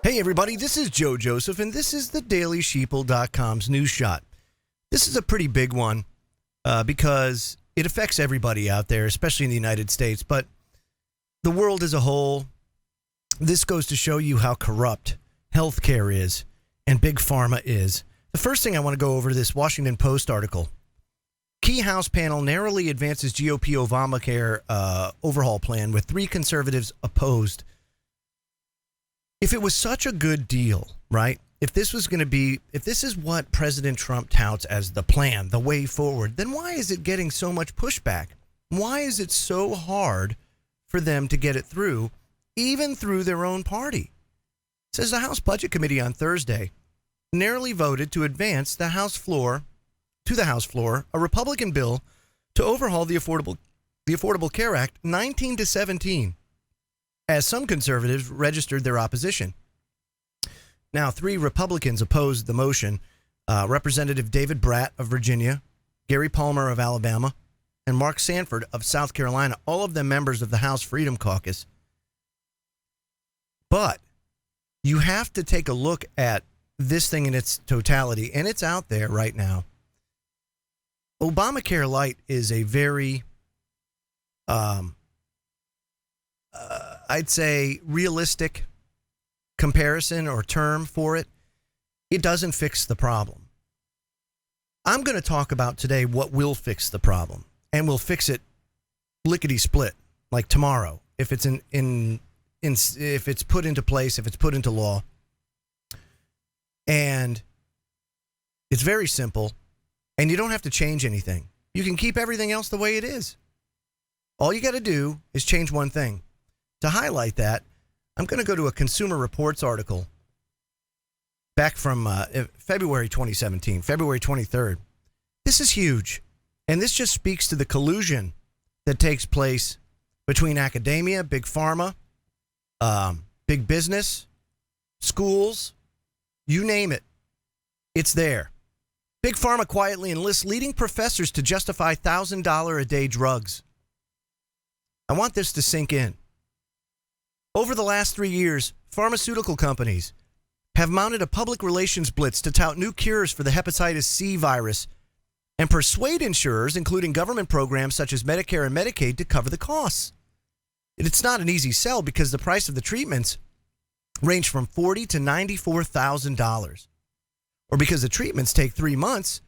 Hey everybody, this is Joe Joseph, and this is the DailySheeple.com's News Shot. This is a pretty big one because it affects everybody out there, especially in the United States, but the world as a whole. This goes to show you how corrupt healthcare is and Big Pharma is. The first thing I want to go over this Washington Post article. Key House panel narrowly advances GOP Obamacare overhaul plan with 3 conservatives opposed. If it was such a good deal, right? If this is what President Trump touts as the plan, the way forward, then why is it getting so much pushback? Why is it so hard for them to get it through, even through their own party? It says the House Budget Committee on Thursday narrowly voted to advance the House floor a Republican bill to overhaul the Affordable Care Act 19-17. As some conservatives registered their opposition. Now, 3 Republicans opposed the motion. Representative David Bratt of Virginia, Gary Palmer of Alabama, and Mark Sanford of South Carolina, all of them members of the House Freedom Caucus. But you have to take a look at this thing in its totality, and it's out there right now. Obamacare Light is a very I'd say realistic comparison or term for it. It doesn't fix the problem. I'm going to talk about today what will fix the problem, and we'll fix it lickety split, like tomorrow, if it's if it's put into place, if it's put into law. And it's very simple, and you don't have to change anything. You can keep everything else the way it is. All you got to do is change one thing. To highlight that, I'm going to go to a Consumer Reports article back from February 2017, February 23rd. This is huge, and this just speaks to the collusion that takes place between academia, big pharma, big business, schools, you name it. It's there. Big pharma quietly enlists leading professors to justify $1,000 a day drugs. I want this to sink in. Over the last 3 years, pharmaceutical companies have mounted a public relations blitz to tout new cures for the hepatitis C virus and persuade insurers, including government programs such as Medicare and Medicaid, to cover the costs. It's not an easy sell because the price of the treatments range from $40,000 to $94,000, or because the treatments take 3 months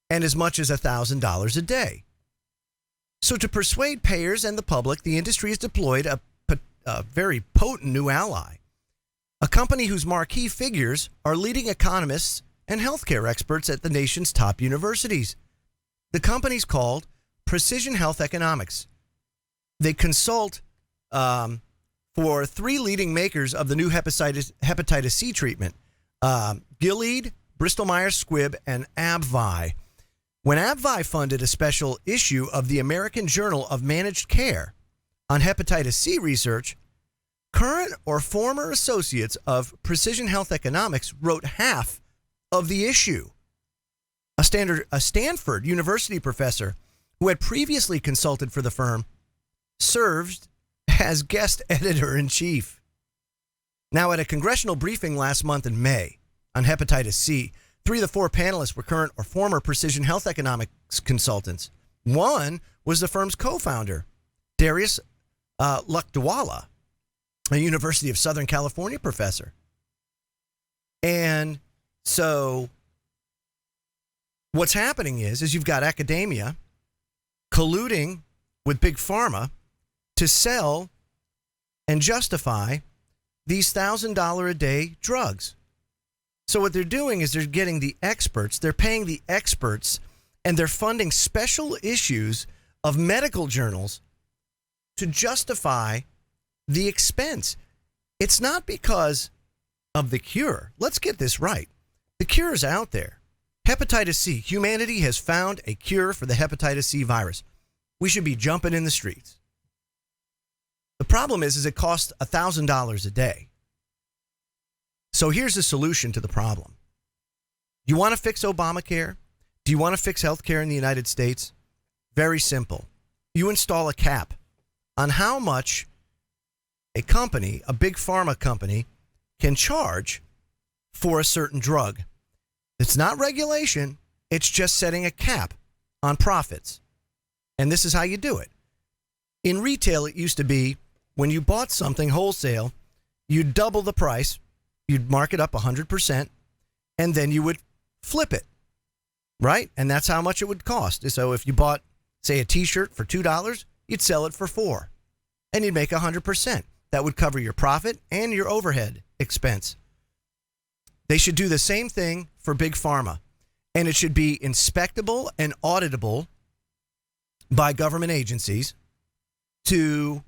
and as much as $1,000 a day. So to persuade payers and the public, the industry has deployed a very potent new ally, a company whose marquee figures are leading economists and healthcare experts at the nation's top universities. The company's called Precision Health Economics. They consult for 3 leading makers of the new hepatitis C treatment, Gilead, Bristol-Myers Squibb, and AbbVie. When AbbVie funded a special issue of the American Journal of Managed Care on hepatitis C research, current or former associates of Precision Health Economics wrote half of the issue. A Stanford University professor who had previously consulted for the firm served as guest editor-in-chief. Now, at a congressional briefing last month in May on hepatitis C, 3 of the 4 panelists were current or former Precision Health Economics consultants. One was the firm's co-founder, Darius Lakdawala, a University of Southern California professor. And so what's happening is you've got academia colluding with big pharma to sell and justify these $1,000 a day drugs. So what they're doing is they're getting the experts, they're paying the experts, and they're funding special issues of medical journals to justify the expense. It's not because of the cure. Let's get this right. The cure is out there. Hepatitis C. Humanity has found a cure for the hepatitis C virus. We should be jumping in the streets. The problem is it costs $1,000 a day. So here's the solution to the problem. You want to fix Obamacare? Do you want to fix healthcare in the United States? Very simple. You install a cap on how much a company, a big pharma company, can charge for a certain drug. It's not regulation. It's just setting a cap on profits. And this is how you do it. In retail, it used to be when you bought something wholesale, you'd double the price, you'd mark it up 100%, and then you would flip it, right? And that's how much it would cost. So if you bought, say, a T-shirt for $2, you'd sell it for $4, and you'd make 100%. That would cover your profit and your overhead expense. They should do the same thing for Big Pharma, and it should be inspectable and auditable by government agencies to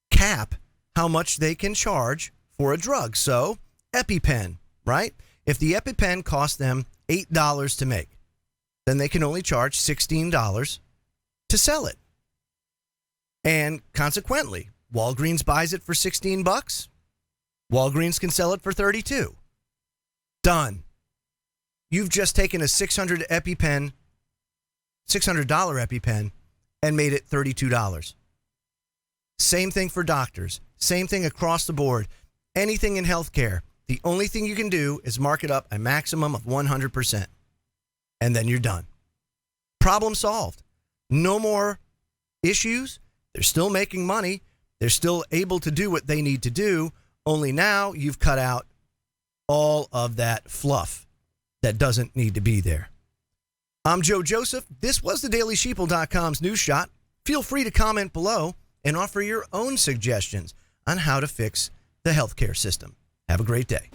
cap how much they can charge for a drug. So, EpiPen, right? If the EpiPen costs them $8 to make, then they can only charge $16 to sell it. And consequently, Walgreens buys it for $16. Walgreens can sell it for $32. Done. You've just taken a $600 EpiPen, and made it $32. Same thing for doctors. Same thing across the board. Anything in healthcare. The only thing you can do is mark it up a maximum of 100%. And then you're done. Problem solved. No more issues. They're still making money. They're still able to do what they need to do. Only now you've cut out all of that fluff that doesn't need to be there. I'm Joe Joseph. This was the DailySheeple.com's News Shot. Feel free to comment below and offer your own suggestions on how to fix the healthcare system. Have a great day.